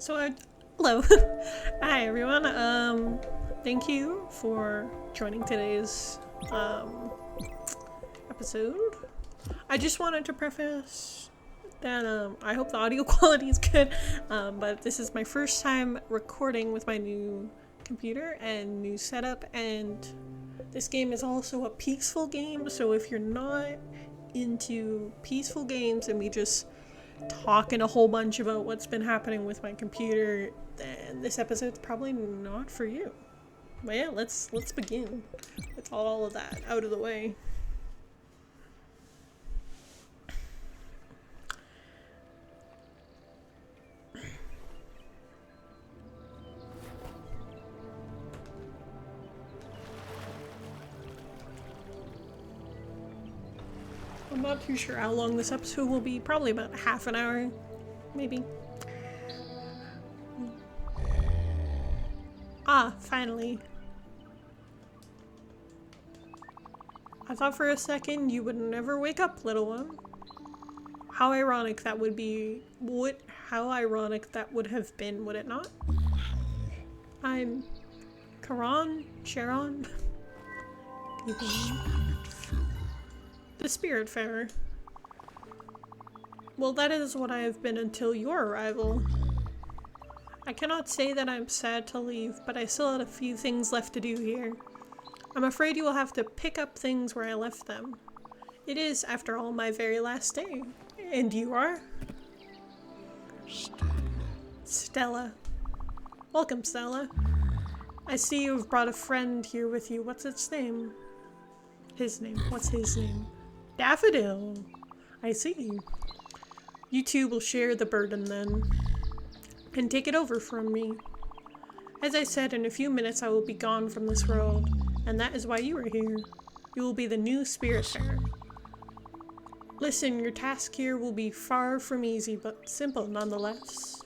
Hello. Hi everyone. Thank you for joining today's episode. I just wanted to preface that I hope the audio quality is good, but this is my first time recording with my new computer and new setup, and this game is also a peaceful game, so if you're not into peaceful games and me just talking a whole bunch about what's been happening with my computer, then this episode's probably not for you. But yeah, let's begin with all of that out of the way. I'm not too sure how long this episode will be. Probably about half an hour, maybe. Ah, finally. I thought for a second you would never wake up, little one. How ironic that would be. How ironic that would have been, would it not? I'm Sharon? The Spiritfarer. Well, that is what I have been until your arrival. I cannot say that I'm sad to leave, but I still had a few things left to do here. I'm afraid you will have to pick up things where I left them. It is, after all, my very last day. And you are? Stella. Welcome, Stella. I see you've brought a friend here with you. What's its name? His name. What's his name? Daffodil. I see. You two will share the burden then. And take it over from me. As I said, in a few minutes I will be gone from this world, and that is why you are here. You will be the new Spiritfarer. Listen, your task here will be far from easy, but simple nonetheless.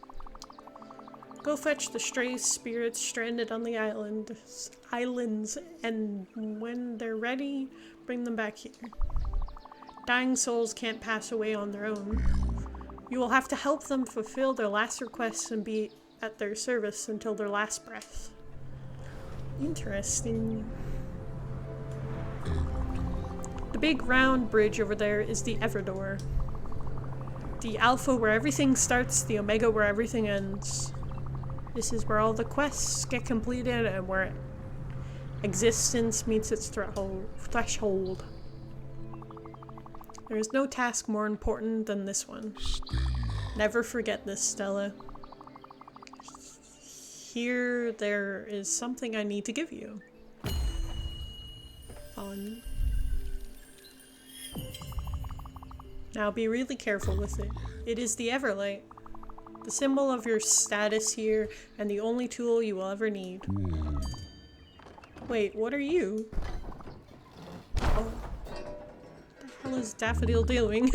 Go fetch the stray spirits stranded on the islands, and when they're ready, bring them back here. Dying souls can't pass away on their own. You will have to help them fulfill their last requests and be at their service until their last breath. Interesting. The big round bridge over there is the Everdor. The Alpha where everything starts, the Omega where everything ends. This is where all the quests get completed and where existence meets its threshold. There is no task more important than this one. Never forget this, Stella. Here, there is something I need to give you. Fun. Now be really careful with it. It is the Everlight. The symbol of your status here, and the only tool you will ever need. Wait, what are you? Oh. What is Daffodil doing?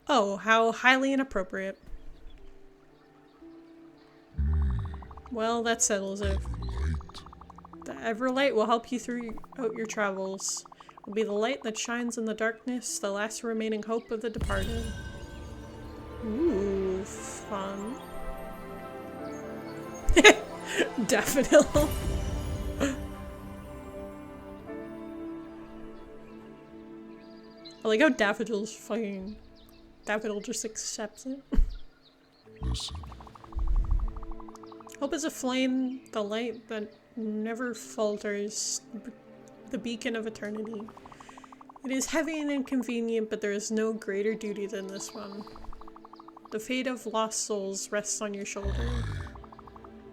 Oh, how highly inappropriate. Well, that settles it. The Everlight will help you throughout your travels. It will be the light that shines in the darkness, the last remaining hope of the departed. Ooh, fun. Daffodil. I like how Daffodil just accepts it. Listen. Hope is a flame, the light that never falters, the beacon of eternity. It is heavy and inconvenient, but there is no greater duty than this one. The fate of lost souls rests on your shoulder.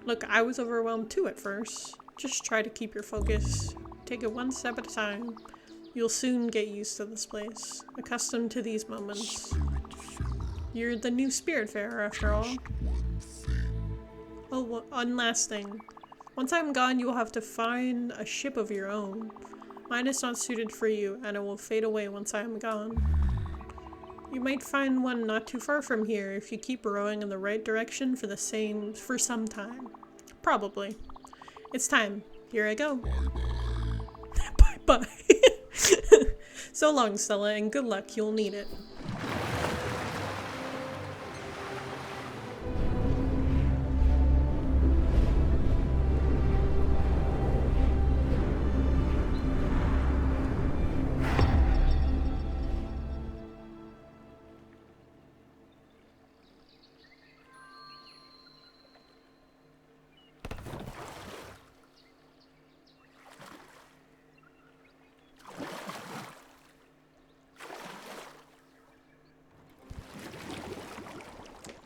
Look, I was overwhelmed too at first. Just try to keep your focus. Take it one step at a time. You'll soon get used to this place, accustomed to these moments. You're the new Spiritfarer, after all. Oh, one last thing. Once I'm gone, you will have to find a ship of your own. Mine is not suited for you, and it will fade away once I am gone. You might find one not too far from here if you keep rowing in the right direction for some time. Probably. It's time. Here I go. Bye-bye. So long, Stella, and good luck. You'll need it.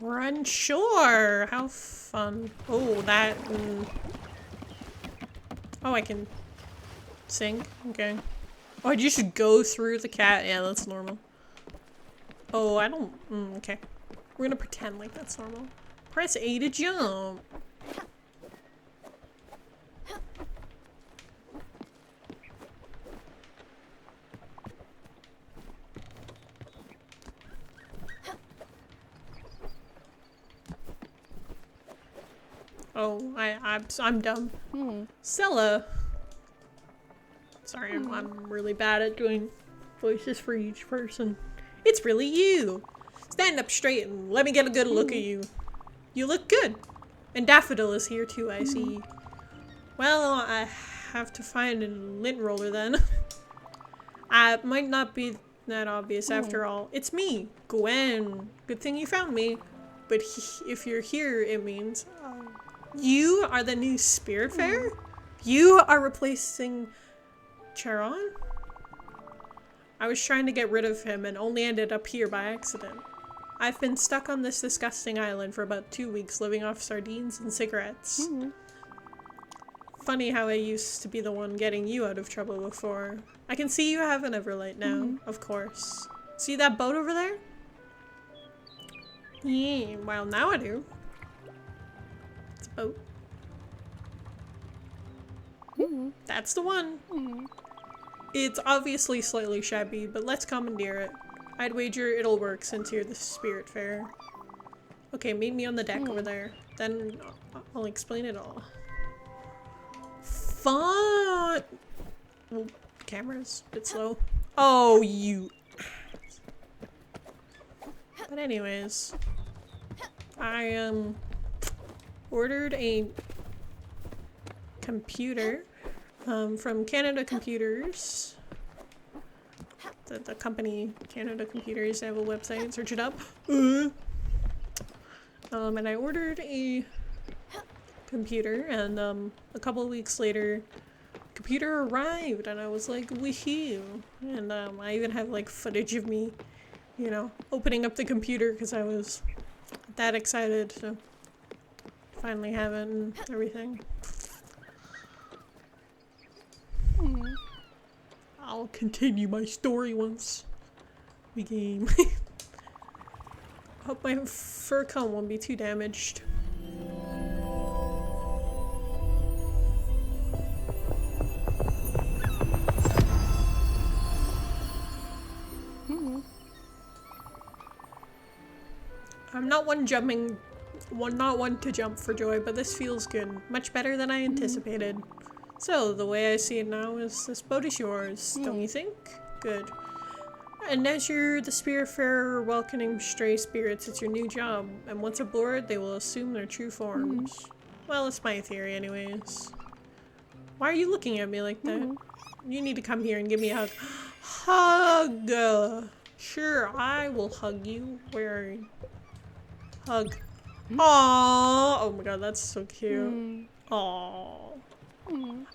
Run, sure. How fun. Oh, that. Oh, I can sing. Okay. Oh, you should go through the cat. Yeah, that's normal. Oh, I don't. Okay. We're gonna pretend like that's normal. Press A to jump. Oh, I'm dumb. Stella. Sorry, I'm really bad at doing voices for each person. It's really you. Stand up straight and let me get a good look at you. You look good. And Daffodil is here too, I see. Well, I have to find a lint roller then. It might not be that obvious after all. It's me, Gwen. Good thing you found me. But if you're here, it means... you are the new Spiritfarer? You are replacing Charon? I was trying to get rid of him and only ended up here by accident. I've been stuck on this disgusting island for about 2 weeks living off sardines and cigarettes. Funny how I used to be the one getting you out of trouble before. I can see you have an Everlight now, of course. See that boat over there? Yeah, well now I do. It's a boat. That's the one. It's obviously slightly shabby, but let's commandeer it. I'd wager it'll work since you're the Spiritfarer. Okay, meet me on the deck over there. Then I'll explain it all. Fun! Oh, camera's a bit slow. Oh, you... But anyways, I ordered a computer from Canada Computers. The company Canada Computers, they have a website, search it up. And I ordered a computer, and a couple of weeks later, computer arrived, and I was like, woohoo! And I even have like footage of me, you know, opening up the computer because I was that excited to finally have it and everything. I'll continue my story once we game. Hope my fur coat won't be too damaged. I'm not one to jump for joy, but this feels good. Much better than I anticipated. So, the way I see it now is this boat is yours, don't you think? Good. And as you're the Spiritfarer welcoming stray spirits, it's your new job. And once aboard, they will assume their true forms. Well, it's my theory anyways. Why are you looking at me like that? You need to come here and give me a hug. Hug! Sure, I will hug you. Where are you? Hug. Aww! Oh my god, that's so cute. Aww. I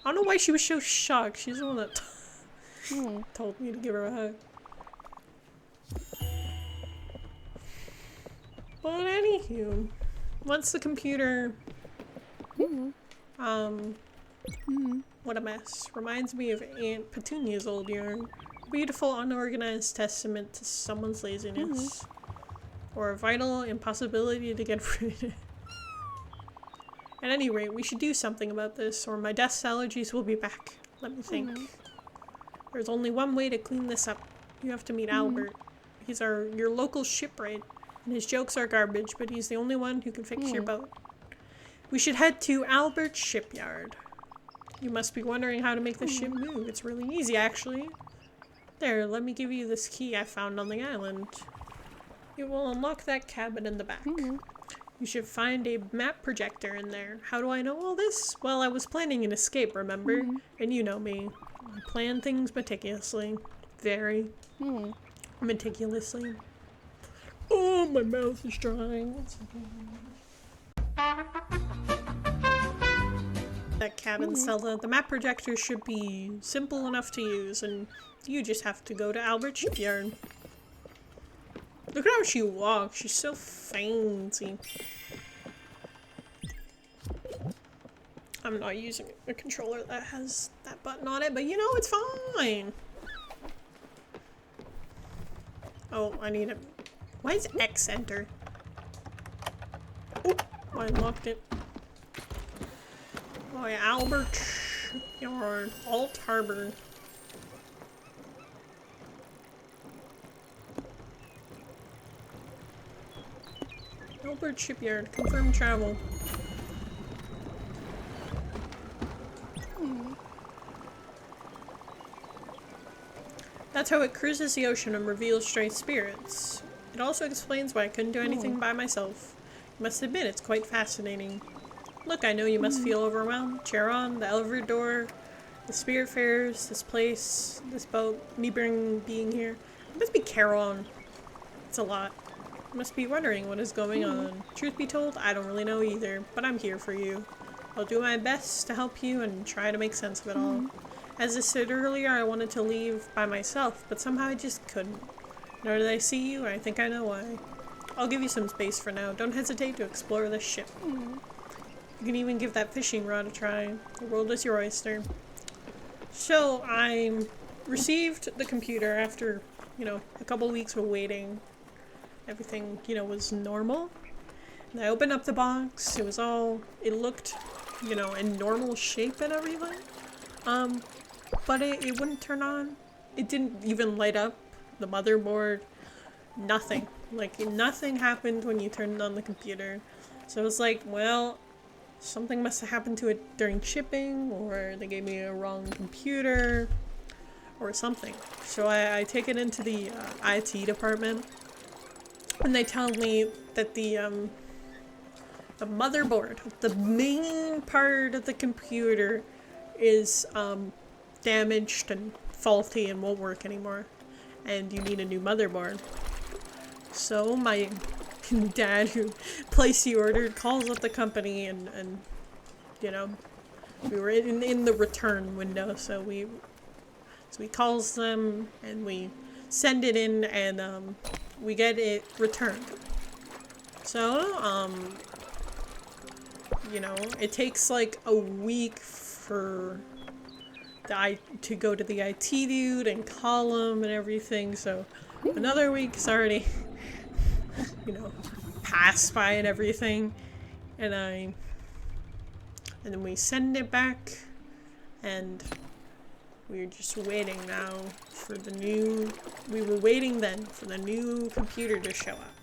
don't know why she was so shocked. She's the one that told me to give her a hug. But anywho, once the computer, what a mess. Reminds me of Aunt Petunia's old yarn. Beautiful, unorganized testament to someone's laziness. Or a vital impossibility to get rid of it. At any rate, we should do something about this, or my dust allergies will be back. Let me think. There's only one way to clean this up. You have to meet Albert. He's your local shipwright, and his jokes are garbage, but he's the only one who can fix your boat. We should head to Albert's shipyard. You must be wondering how to make the ship move. It's really easy, actually. There, let me give you this key I found on the island. It will unlock that cabin in the back. You should find a map projector in there. How do I know all this? Well, I was planning an escape, remember? And you know me. I plan things meticulously. Very meticulously. Oh, my mouth is drying. That cabin, Stella. The map projector should be simple enough to use, and you just have to go to Albert's shipyard. Look at how she walks. She's so fancy. I'm not using a controller that has that button on it, but you know, it's fine. Oh, I need a... Why is X enter? Oop, I unlocked it. Oh yeah, Albert Shipyard, Alt Harbor. Albert Shipyard, confirm travel. That's how it cruises the ocean and reveals stray spirits. It also explains why I couldn't do anything by myself. You must admit, it's quite fascinating. Look, I know you must feel overwhelmed. Charon, the elevator door, the Spiritfarers, this place, this boat, me being here. It must be Charon. It's a lot. You must be wondering what is going on. Truth be told, I don't really know either, but I'm here for you. I'll do my best to help you and try to make sense of it all. As I said earlier, I wanted to leave by myself, but somehow I just couldn't. Nor did I see you, and I think I know why. I'll give you some space for now. Don't hesitate to explore this ship. You can even give that fishing rod a try. The world is your oyster. So, I received the computer after, you know, a couple weeks of waiting. Everything, you know, was normal. And I opened up the box. It was all, it looked, you know, in normal shape and everything. But it wouldn't turn on. It didn't even light up the motherboard. Nothing. Like, nothing happened when you turned on the computer. So it was like, well, something must have happened to it during shipping, or they gave me a wrong computer, or something. So I take it into the IT department, and they tell me that the motherboard, the main part of the computer, is damaged and faulty and won't work anymore, and you need a new motherboard. So my dad, who placed the order, calls up the company, and you know, we were in the return window, so he calls them and we send it in, and we get it returned. So you know, it takes like a week for to go to the IT dude and call him and everything, so another week's already, you know, passed by and everything, and then we send it back, and we're just waiting now for the new, we were waiting then for the new computer to show up.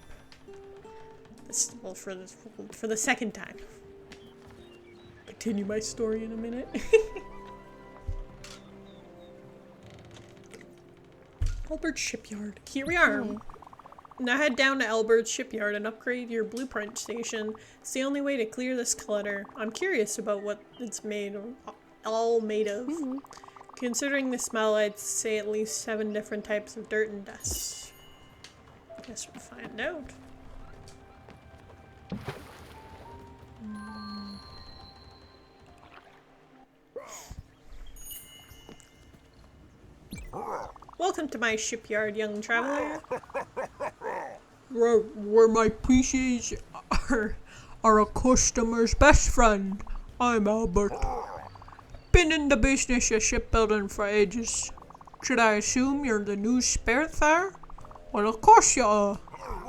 This, well, for the second time. Continue my story in a minute. Albert Shipyard. Here we are. Now head down to Albert's Shipyard and upgrade your blueprint station. It's the only way to clear this clutter. I'm curious about what it's all made of. Considering the smell, I'd say at least 7 different types of dirt and dust. Guess we'll find out. Welcome to my shipyard, young traveler. Where my pieces are a customer's best friend. I'm Albert. Been in the business of shipbuilding for ages. Should I assume you're the new Spiritfarer? Well, of course you are.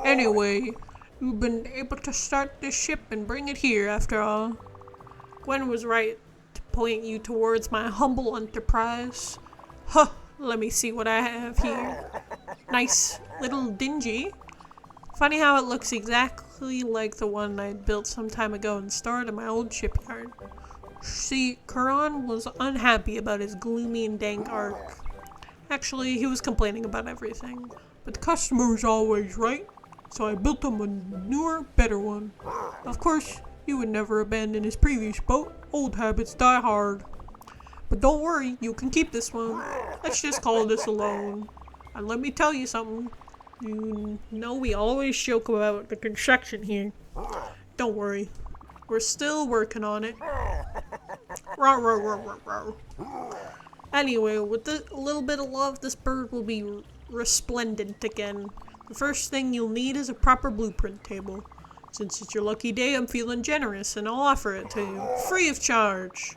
Anyway, you've been able to start this ship and bring it here after all. Gwen was right to point you towards my humble enterprise. Huh. Let me see what I have here. Nice little dingy. Funny how it looks exactly like the one I built some time ago and stored in my old shipyard. See, Charon was unhappy about his gloomy and dank ark. Actually, he was complaining about everything. But the customer was always right, so I built him a newer, better one. Of course, he would never abandon his previous boat. Old habits die hard. But don't worry, you can keep this one. Let's just call this a loan. And let me tell you something. You know we always joke about the construction here. Don't worry. We're still working on it. Row, row, row, row, row. Anyway, with a little bit of love, this bird will be resplendent again. The first thing you'll need is a proper blueprint table. Since it's your lucky day, I'm feeling generous and I'll offer it to you, free of charge.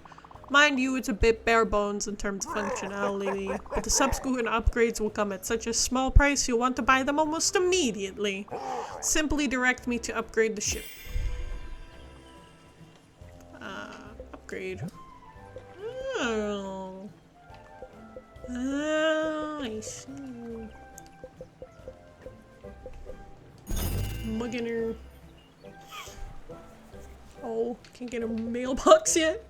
Mind you, it's a bit bare bones in terms of functionality, but the subsequent upgrades will come at such a small price you'll want to buy them almost immediately. Simply direct me to upgrade the ship. Upgrade. Oh. I see. Mugginer. Oh, can't get a mailbox yet.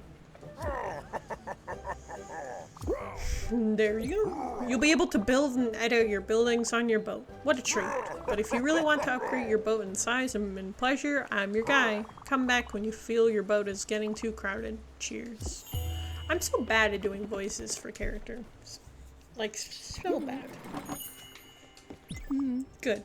There you go. You'll be able to build and edit your buildings on your boat. What a treat. But if you really want to upgrade your boat in size and in pleasure, I'm your guy. Come back when you feel your boat is getting too crowded. Cheers. I'm so bad at doing voices for characters. Like, so bad. Good.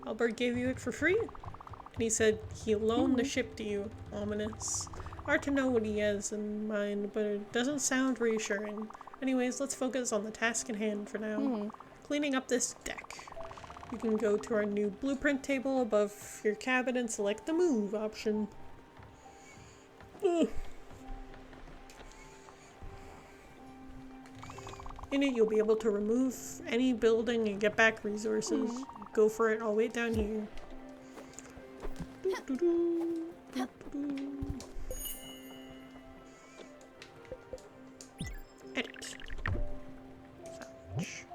Albert gave you it for free? And he said he'll loan the ship to you. Ominous. Hard to know what he has in mind, but it doesn't sound reassuring. Anyways, let's focus on the task in hand for now. Cleaning up this deck. You can go to our new blueprint table above your cabin and select the move option. In it, you'll be able to remove any building and get back resources. Go for it, I'll wait down here. Edit. Salvage.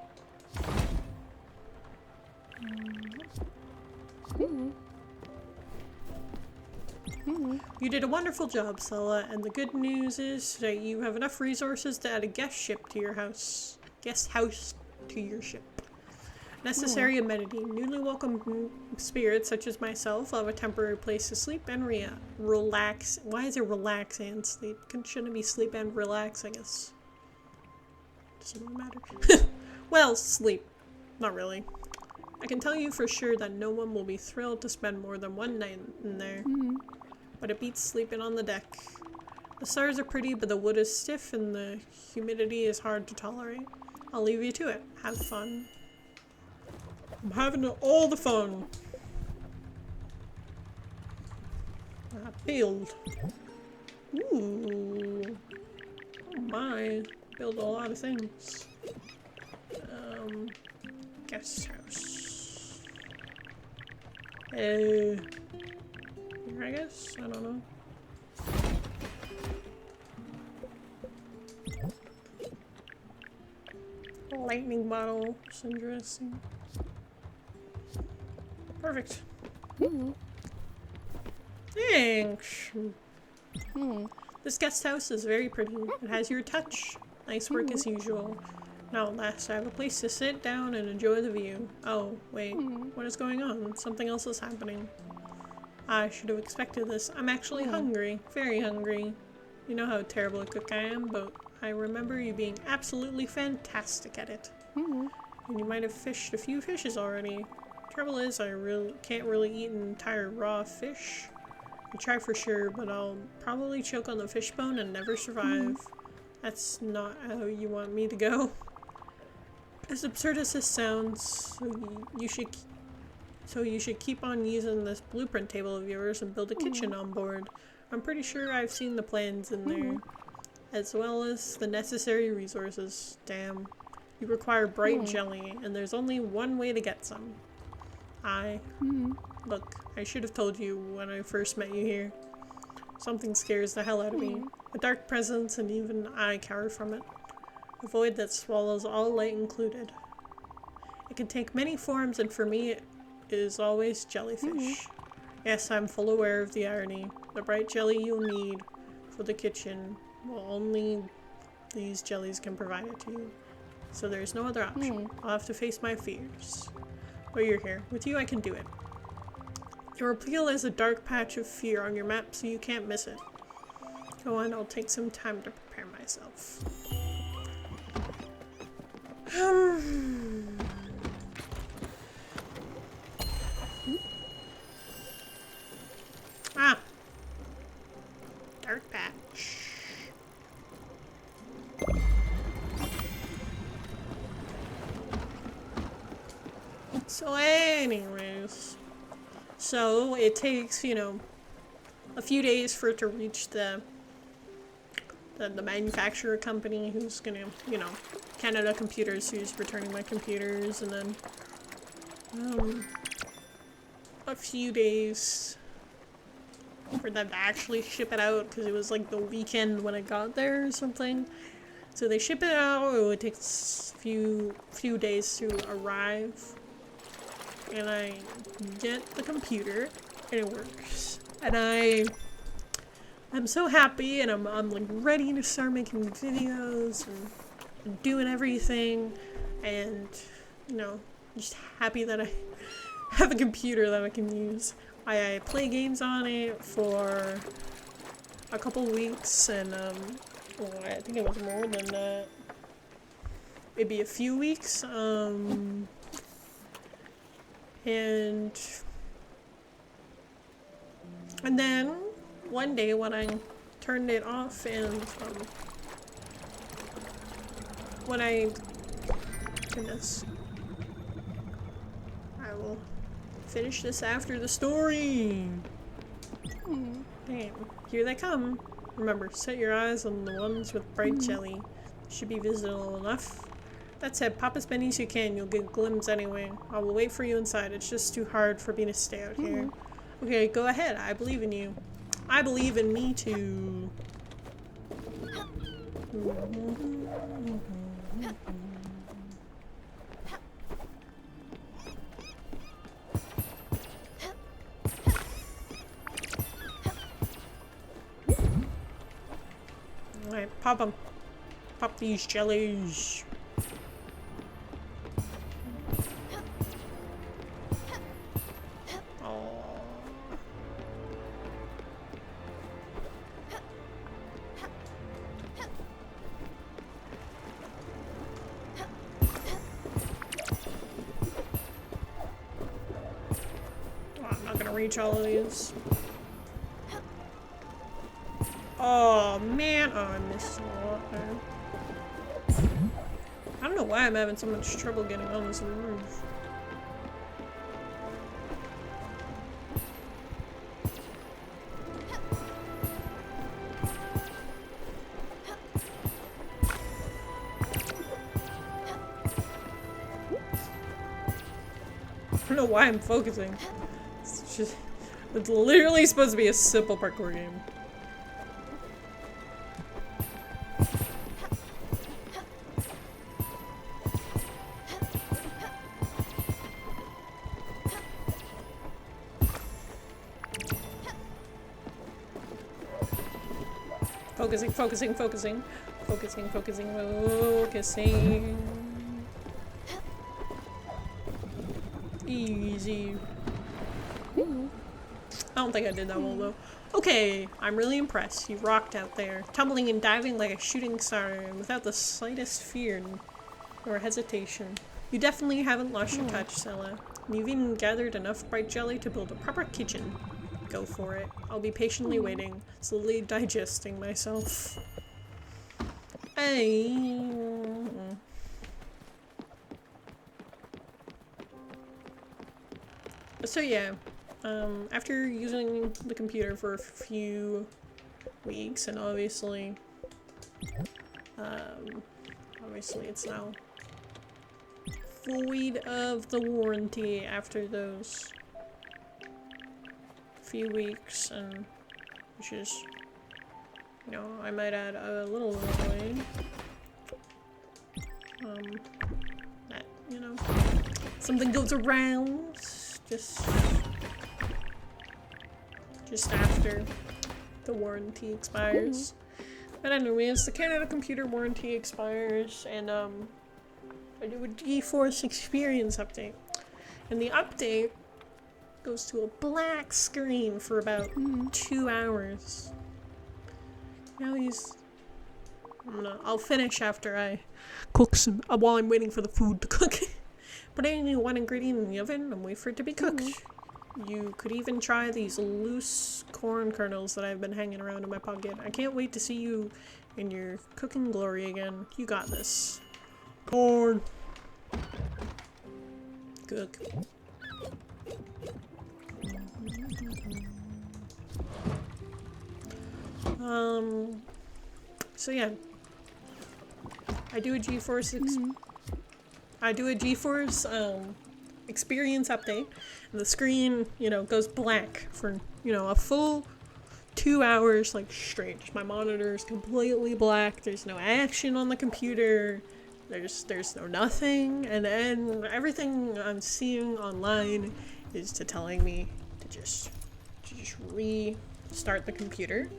You did a wonderful job, Sella, and the good news is that you have enough resources to add a guest house to your ship. Necessary amenity. Newly welcome spirits such as myself will have a temporary place to sleep and relax. Why is it relax and sleep? Shouldn't it be sleep and relax, I guess? Doesn't really matter. Well, sleep. Not really. I can tell you for sure that no one will be thrilled to spend more than one night in there. But it beats sleeping on the deck. The stars are pretty, but the wood is stiff and the humidity is hard to tolerate. I'll leave you to it. Have fun. I'm having all the fun. Build. Ooh. Oh my. Build a lot of things. Guest house. Here, I guess? I don't know. Lightning bottle. That's interesting. Perfect. Thanks. This guest house is very pretty. It has your touch. Nice work as usual. Now at last I have a place to sit down and enjoy the view. Oh, wait. What is going on? Something else is happening. I should have expected this. I'm actually hungry. Very hungry. You know how terrible a cook I am, but I remember you being absolutely fantastic at it. And you might have fished a few fishes already. Trouble is, I can't really eat an entire raw fish. I try for sure, but I'll probably choke on the fish bone and never survive. That's not how you want me to go. As absurd as this sounds, you should keep on using this blueprint table of yours and build a kitchen on board. I'm pretty sure I've seen the plans in there, as well as the necessary resources. Damn. You require bright jelly, and there's only one way to get some. Look, I should have told you when I first met you here. Something scares the hell out of me. A dark presence, and even I cower from it. A void that swallows all light included. It can take many forms, and for me it is always jellyfish. Yes, I'm full aware of the irony. The bright jelly you'll need for the kitchen, well, only these jellies can provide it to you. So there's no other option. I'll have to face my fears. But you're here. With you I can do it. Your appeal is a dark patch of fear on your map, so you can't miss it. Go on, I'll take some time to prepare myself. Dark patch. Swim! Anyways, so it takes, you know, a few days for it to reach the manufacturer company who's gonna, you know, Canada Computers, who's returning my computers, and then a few days for them to actually ship it out, because it was like the weekend when I got there or something. So they ship it out, it takes a few days to arrive, and I get the computer, and it works. And I'm so happy, and I'm like ready to start making videos and doing everything, and you know, just happy that I have a computer that I can use. I play games on it for a couple weeks, and well, I think it was more than that. Maybe a few weeks, and then one day when I turned it off and goodness, I will finish this after the story. Damn, here they come. Remember, set your eyes on the ones with bright jelly. They should be visible enough. That said, pop as many as you can. You'll get a glimpse anyway. I will wait for you inside. It's just too hard for me to stay out here. Okay, go ahead. I believe in you. I believe in me too. Alright, pop them. Pop these jellies. Reach all of these. Oh man, oh, I missed a lot there. I don't know why I'm having so much trouble getting on this roof. I don't know why I'm focusing. It's literally supposed to be a simple parkour game. Focusing, focusing, focusing. Focusing, focusing, focusing. Easy. I don't think I did that well though. Okay, I'm really impressed. You rocked out there, tumbling and diving like a shooting star without the slightest fear or hesitation. You definitely haven't lost your touch, Stella. You've even gathered enough bright jelly to build a proper kitchen. Go for it. I'll be patiently waiting, slowly digesting myself. Hey. So yeah. After using the computer for a few weeks, and obviously it's now void of the warranty after those few weeks, and which is, you know, I might add a little annoying. That, you know, something goes around just after the warranty expires. But anyways, the Canada Computer warranty expires, and I do a GeForce Experience update. And the update goes to a black screen for about 2 hours. Now I'll finish after I cook some, while I'm waiting for the food to cook. Put only one ingredient in the oven and wait for it to be cooked. You could even try these loose corn kernels that I've been hanging around in my pocket. I can't wait to see you in your cooking glory again. You got this. Corn. Cook. So yeah. I do a GeForce experience update, and the screen, goes blank for, a full 2 hours, like, straight. My monitor is completely black. There's no action on the computer. There's no nothing. And then everything I'm seeing online is telling me to just restart the computer.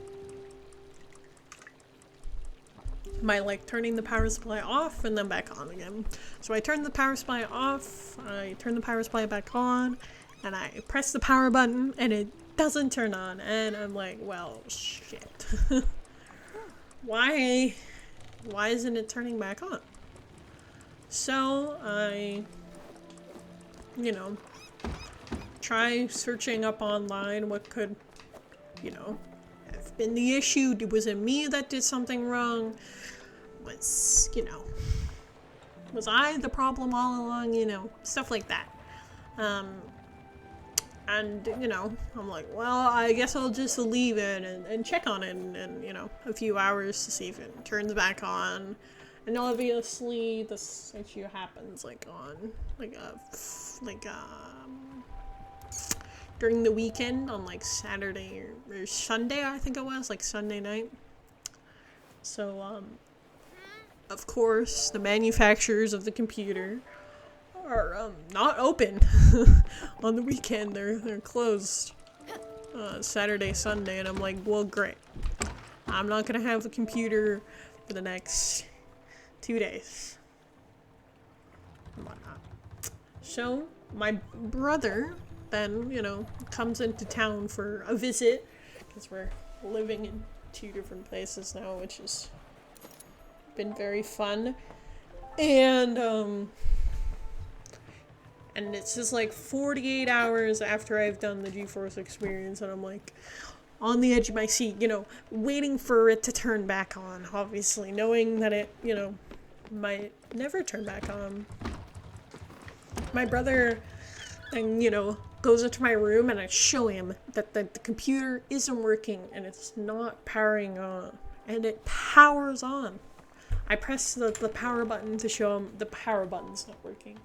By, like, turning the power supply off and then back on again. So I turn the power supply off, I turn the power supply back on, and I press the power button, and it doesn't turn on. And I'm like, well, shit. Why isn't it turning back on? So I, try searching up online what could, have been the issue. Was it me that did something wrong? Was I the problem all along? Stuff like that. And, I'm like, well, I guess I'll just leave it and check on it in, a few hours to see if it turns back on. And obviously this issue happens, during the weekend on, Saturday or Sunday, I think it was, Sunday night. So, of course, the manufacturers of the computer are, not open on the weekend. They're closed, Saturday, Sunday, and I'm like, well, great. I'm not gonna have a computer for the next 2 days. And whatnot. So, my brother then, comes into town for a visit, because we're living in 2 different places now, which has been very fun. And it's just 48 hours after I've done the GeForce experience, and I'm on the edge of my seat, waiting for it to turn back on, obviously, knowing that it, might never turn back on. My brother then, goes into my room, and I show him that the computer isn't working, and it's not powering on. And it powers on. I press the power button to show him the power button's not working.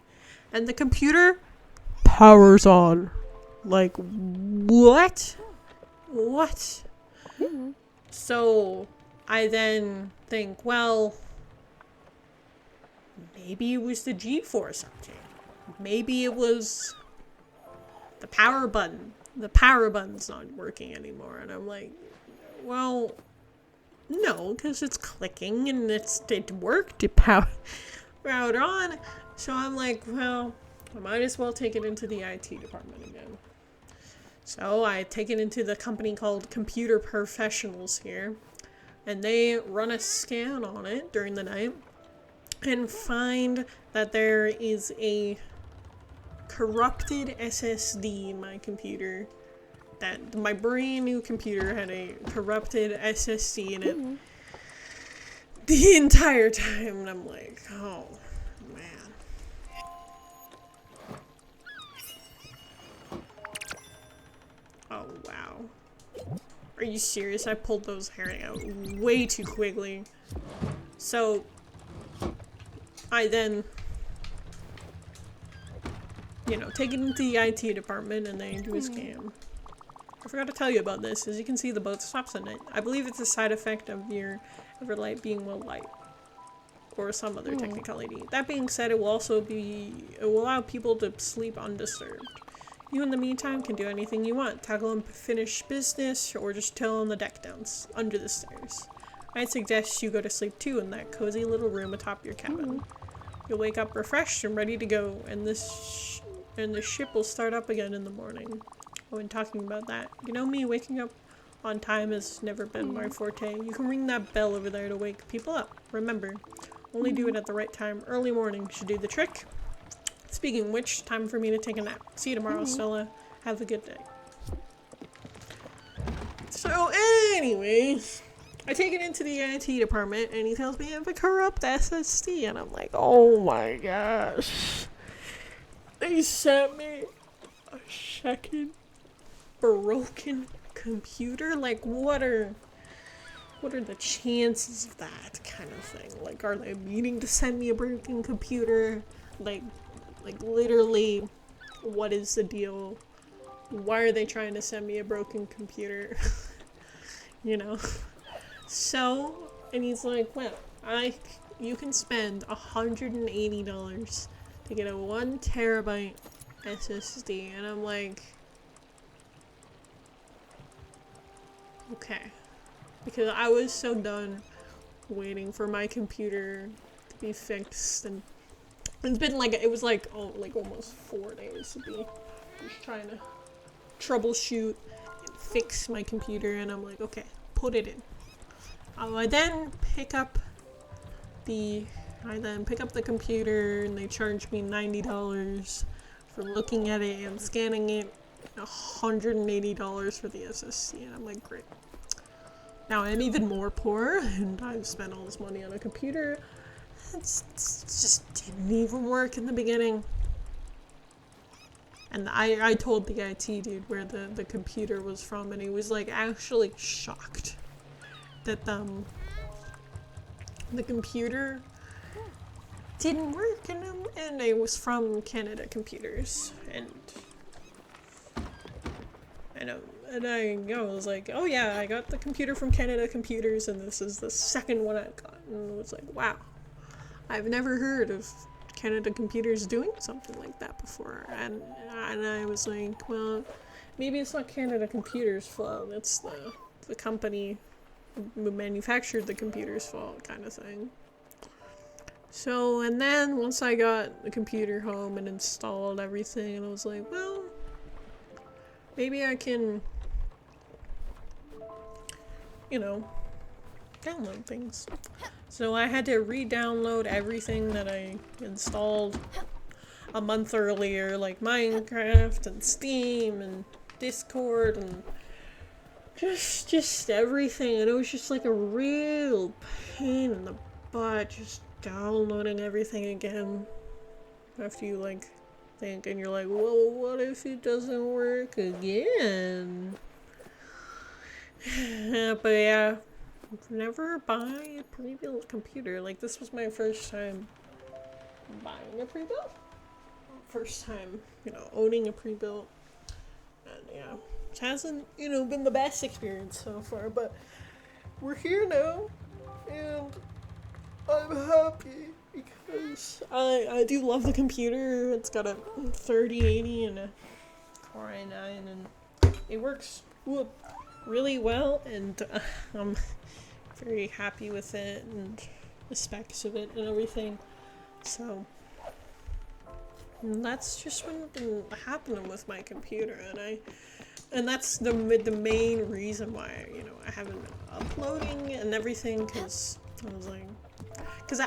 And the computer powers on. Like, what? What? Mm-hmm. So, I then think, well, maybe it was the GeForce update. Maybe it was the power button. The power button's not working anymore. And I'm like, well, no, because it's clicking and it worked to power it on. So I'm like, well, I might as well take it into the IT department again. So I take it into the company called Computer Professionals here, and they run a scan on it during the night and find that there is a corrupted SSD in my computer. That my brand new computer had a corrupted SSD in it the entire time, and I'm like, oh man. Oh wow. Are you serious? I pulled those hairs out way too quickly. So I then, take it into the IT department and they do a scan. I forgot to tell you about this. As you can see, the boat stops at night. I believe it's a side effect of your Everlight being low light, or some other technicality. That being said, it will allow people to sleep undisturbed. You, in the meantime, can do anything you want. Tackle unfinished business, or just chill on the deck down under the stairs. I'd suggest you go to sleep too in that cozy little room atop your cabin. You'll wake up refreshed and ready to go, and the ship will start up again in the morning. When talking about that, me, waking up on time has never been my forte. You can ring that bell over there to wake people up. Remember, only do it at the right time. Early morning should do the trick. Speaking of which, time for me to take a nap. See you tomorrow, Stella. Have a good day. So, anyways, I take it into the IT department, and he tells me I have a corrupt SSD, and I'm like, oh my gosh. They sent me a second broken computer? Like, what are the chances of that kind of thing? Like, are they meaning to send me a broken computer? Like literally, what is the deal? Why are they trying to send me a broken computer? You know? So, and he's like, well, you can spend $180 to get a 1 terabyte SSD. And I'm like, okay. Because I was so done waiting for my computer to be fixed, and it's been like, it was like, almost 4 days to be just trying to troubleshoot and fix my computer, and I'm like, okay, put it in. I then pick up the computer, and they charge me $90 for looking at it and scanning it, $180 for the SSD, and I'm like, great. Now I'm even more poor, and I've spent all this money on a computer. It just didn't even work in the beginning. And I told the IT dude where the computer was from, and he was like actually shocked that the computer didn't work, and it was from Canada Computers, and I was like, oh yeah, I got the computer from Canada Computers, and this is the second one I've got. And it was like, wow, I've never heard of Canada Computers doing something like that before. And I was like, well, maybe it's not Canada Computers' fault, it's the company who manufactured the computer's fault, kind of thing. So, and then once I got the computer home and installed everything, and I was like, well, maybe I can, download things. So I had to re-download everything that I installed a month earlier, like Minecraft and Steam and Discord and just everything. And it was just like a real pain in the butt, just downloading everything again. After you think, and you're like, well, what if it doesn't work again? But yeah, never buy a pre-built computer. Like, this was my first time buying a pre-built. First time, owning a pre-built. And yeah, it hasn't, been the best experience so far, but we're here now, and I'm happy because I do love the computer. It's got a 3080 and a Core i9, and it works really well, and I'm very happy with it and the specs of it and everything. So that's just what's been happening with my computer, and that's the main reason why I haven't been uploading and everything, because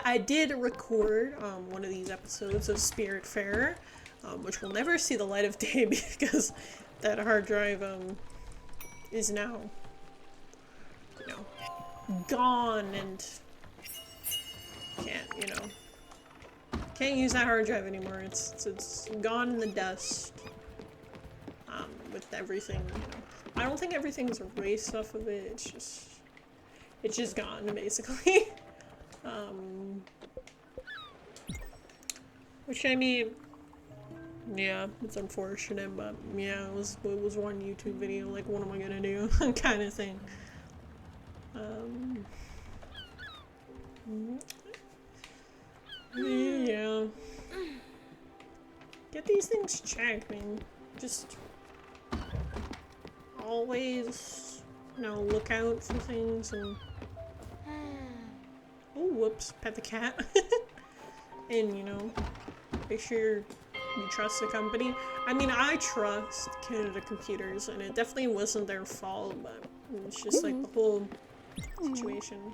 I did record one of these episodes of Spiritfarer, which will never see the light of day because that hard drive is now gone, and can't use that hard drive anymore. It's gone in the dust. With everything, I don't think everything's erased off of it. It's just gone, basically. Which, I mean, yeah, it's unfortunate, but yeah, it was one YouTube video, like, what am I gonna do, kind of thing. Yeah. Get these things checked, man. Just always, look out for things, and oh, whoops, pet the cat. And, make sure you trust the company. I mean, I trust Canada Computers, and it definitely wasn't their fault, but it's just like the whole situation.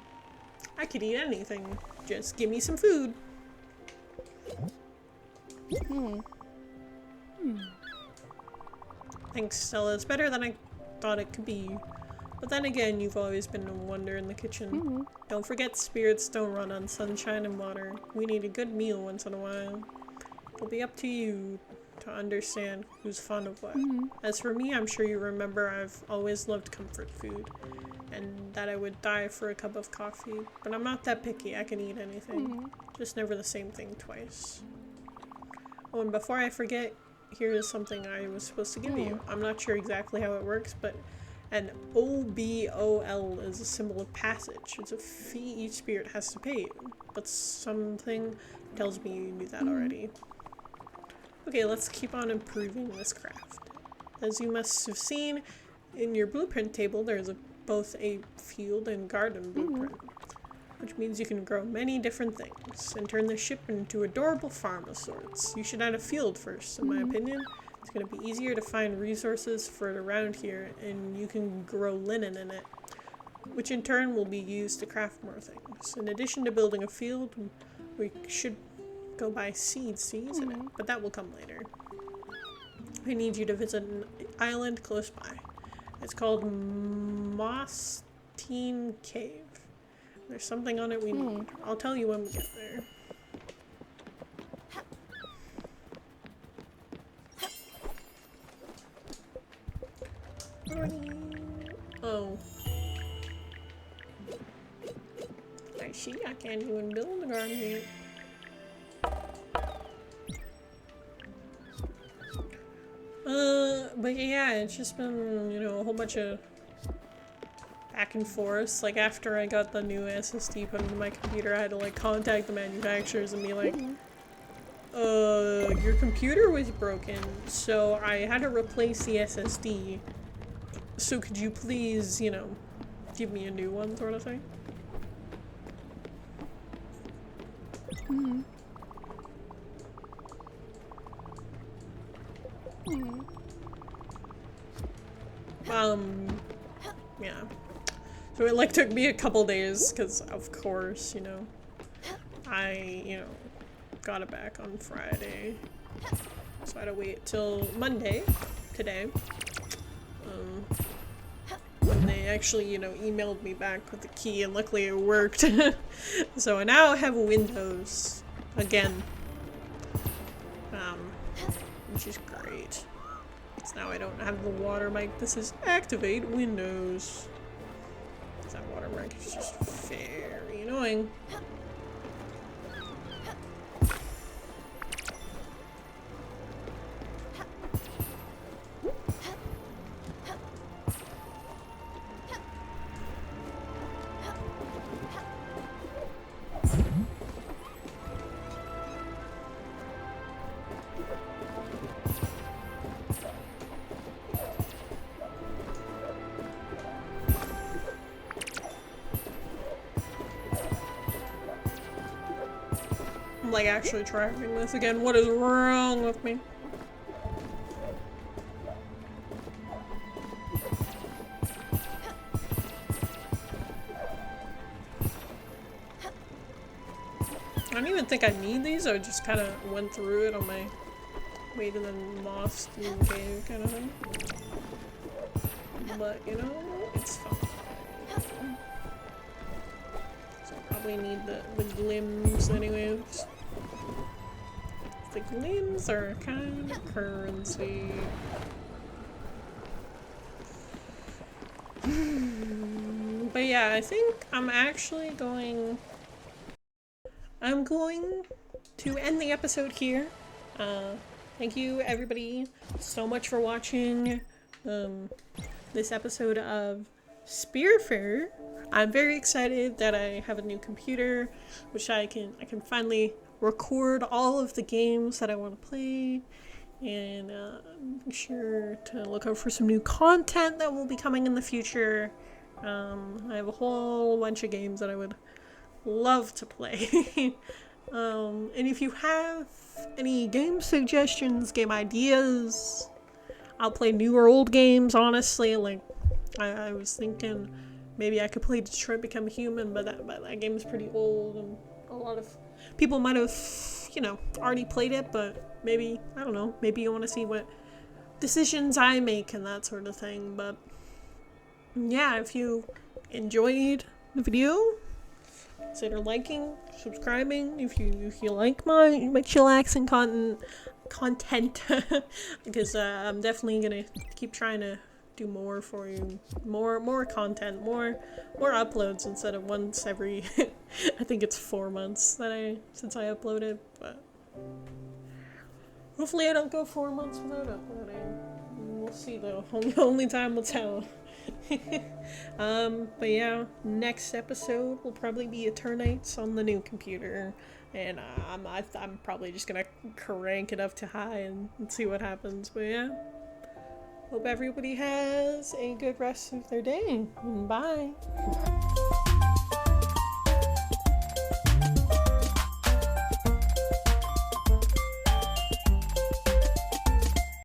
I could eat anything. Just give me some food. Thanks, Stella. It's better than I thought it could be. But then again, you've always been a wonder in the kitchen. Don't forget, spirits don't run on sunshine and water. We need a good meal once in a while. It'll be up to you to understand who's fond of what. As for me, I'm sure you remember I've always loved comfort food, and that I would die for a cup of coffee, but I'm not that picky. I can eat anything, just never the same thing twice. Oh, and before I forget, here is something I was supposed to give you. I'm not sure exactly how it works, but an OBOL is a symbol of passage. It's a fee each spirit has to pay you, but something tells me you knew that already. Okay, let's keep on improving this craft. As you must have seen in your blueprint table, there's both a field and garden blueprint, which means you can grow many different things and turn the ship into adorable farm of sorts. You should add a field first, in my opinion. It's going to be easier to find resources for it around here, and you can grow linen in it, which in turn will be used to craft more things. In addition to building a field, we should go buy seeds to use in it, but that will come later. I need you to visit an island close by. It's called Mostine Cave. There's something on it we need. I'll tell you when we get there. Oh. I see, I can't even build a garden here. But yeah, it's just been, you know, a whole bunch of back and forth. Like, after I got the new SSD put into my computer, I had to, like, contact the manufacturers and be like, your computer was broken, so I had to replace the SSD. So could you please, you know, give me a new one, sort of thing? Yeah. So it, like, took me a couple days, because, of course, you know, I got it back on Friday. So I had to wait till Monday, today, when they actually, you know, emailed me back with the key, and luckily it worked. So I now have Windows again, which is great. So now I don't have the watermark. This is activate Windows. That watermark is just very annoying. I'm like actually tracking this again. What is wrong with me? I don't even think I need these. I just kind of went through it on my way to the Moss Cave kind of thing. But, you know, it's fine. So I probably need the glims anyways. The glims are kind of currency. But yeah, I think I'm actually going to end the episode here. Thank you everybody so much for watching this episode of Spiritfarer. I'm very excited that I have a new computer, which I can finally record all of the games that I want to play, and be sure to look out for some new content that will be coming in the future. I have a whole bunch of games that I would love to play. And if you have any game suggestions, game ideas, I'll play new or old games, honestly. Like, I was thinking maybe I could play Detroit Become Human, but that game is pretty old, and a lot of people might have, you know, already played it, but maybe, I don't know, maybe you want to see what decisions I make and that sort of thing. But yeah, if you enjoyed the video, consider liking, subscribing if you like my chillaxing content because I'm definitely gonna keep trying to do more for you, more content, more uploads instead of once every I think it's 4 months since I uploaded, but hopefully I don't go 4 months without uploading. We'll see though. Only time will tell. But yeah, next episode will probably be Eternites on the new computer, and I'm probably just gonna crank it up to high and see what happens. But yeah, hope everybody has a good rest of their day. Bye.